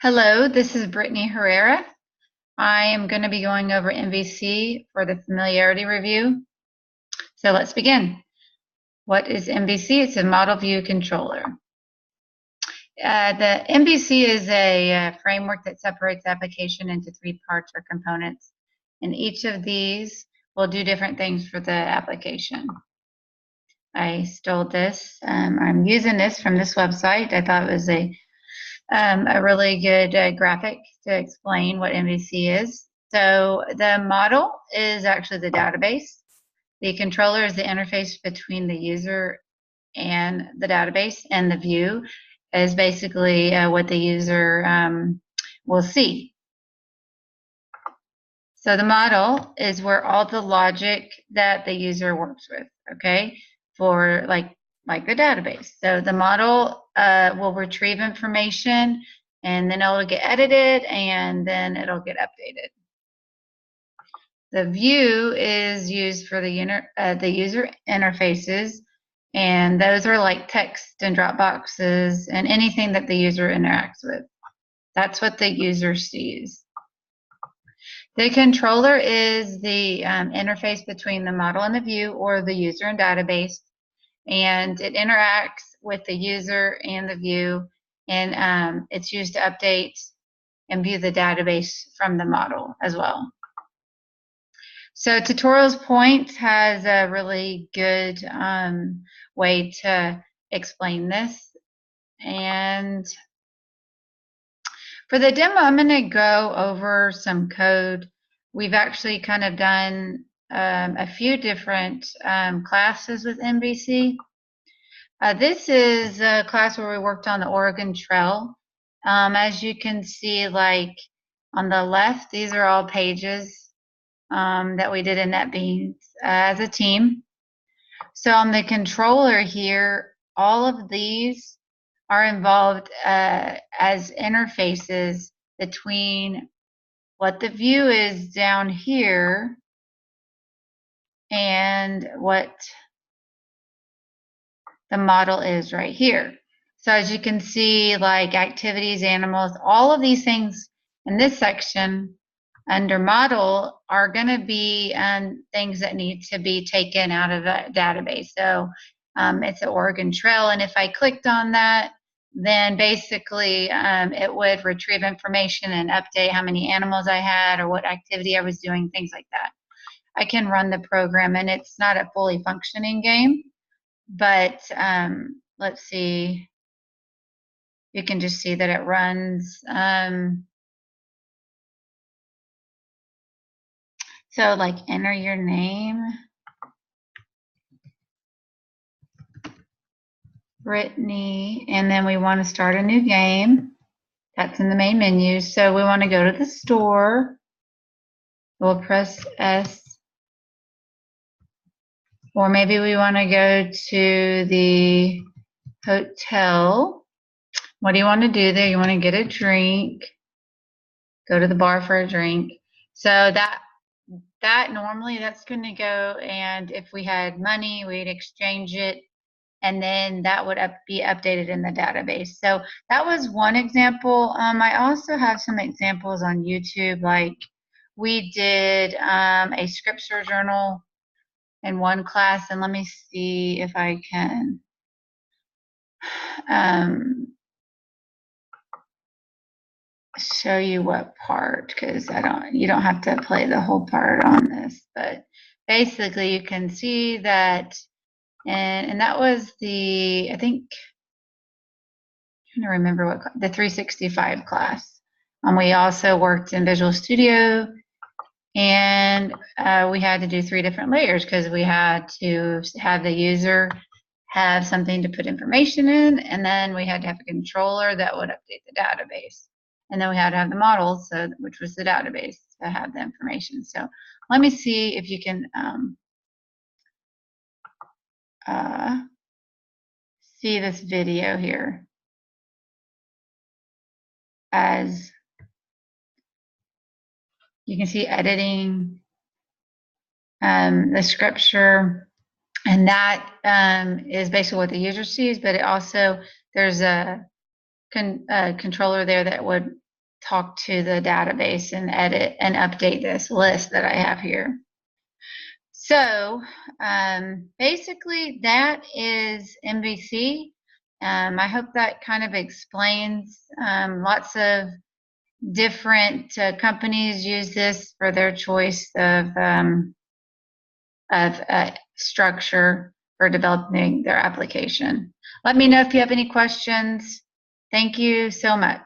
Hello, this is Brittany Herrera. I am going to be going over MVC for the familiarity review. So let's begin. What is MVC? It's a model view controller. The MVC is a framework that separates application into three parts or components, and each of these will do different things for the application. I stole this. I'm using this from this website. I thought it was a really good graphic to explain what MVC is. So the model is actually the database. The controller is the interface between the user and the database, and the view is basically what the user will see. So the model is where all the logic that the user works with, okay, for like the database. So the model will retrieve information, and then it'll get edited, and then it'll get updated. The view is used for the user interfaces, and those are like text and drop boxes and anything that the user interacts with. That's what the user sees. The controller is the interface between the model and the view, or the user and database, and it interacts with the user and the view, and it's used to update and view the database from the model as well. So Tutorials Point has a really good way to explain this. And for the demo, I'm going to go over some code. We've actually kind of done a few different classes with MVC. This is a class where we worked on the Oregon Trail. As you can see, like on the left, these are all pages that we did in NetBeans as a team. So on the controller here, all of these are involved as interfaces between what the view is down here and what the model is right here. So as you can see, like activities, animals, all of these things in this section under model are going to be things that need to be taken out of the database. So it's an Oregon Trail, and if I clicked on that, then basically it would retrieve information and update how many animals I had or what activity I was doing, things like that. I can run the program, and it's not a fully functioning game, but let's see. You can just see that it runs. So like enter your name, Brittany, and then we want to start a new game. That's in the main menu. So we want to go to the store. We'll press S. Or maybe we want to go to the hotel. What do you want to do there? You want to get a drink. Go to the bar for a drink. So that normally that's going to go, and if we had money, we'd exchange it, and then that would be updated in the database. So that was one example. I also have some examples on YouTube. Like we did a scripture journal in one class, and let me see if I can show you what part, because you don't have to play the whole part on this, but basically you can see that, and that was the, I think, I'm trying to remember what, the 365 class. We also worked in Visual Studio, and we had to do 3 different layers because we had to have the user have something to put information in, and then we had to have a controller that would update the database. And then we had to have the model, which was the database, to have the information. So let me see if you can see this video here. As you can see, editing the scripture, and that is basically what the user sees, but it also, there's a controller there that would talk to the database and edit and update this list that I have here. So basically that is MVC. I hope that kind of explains. Lots of different companies use this for their choice of structure for developing their application. Let me know if you have any questions. Thank you so much.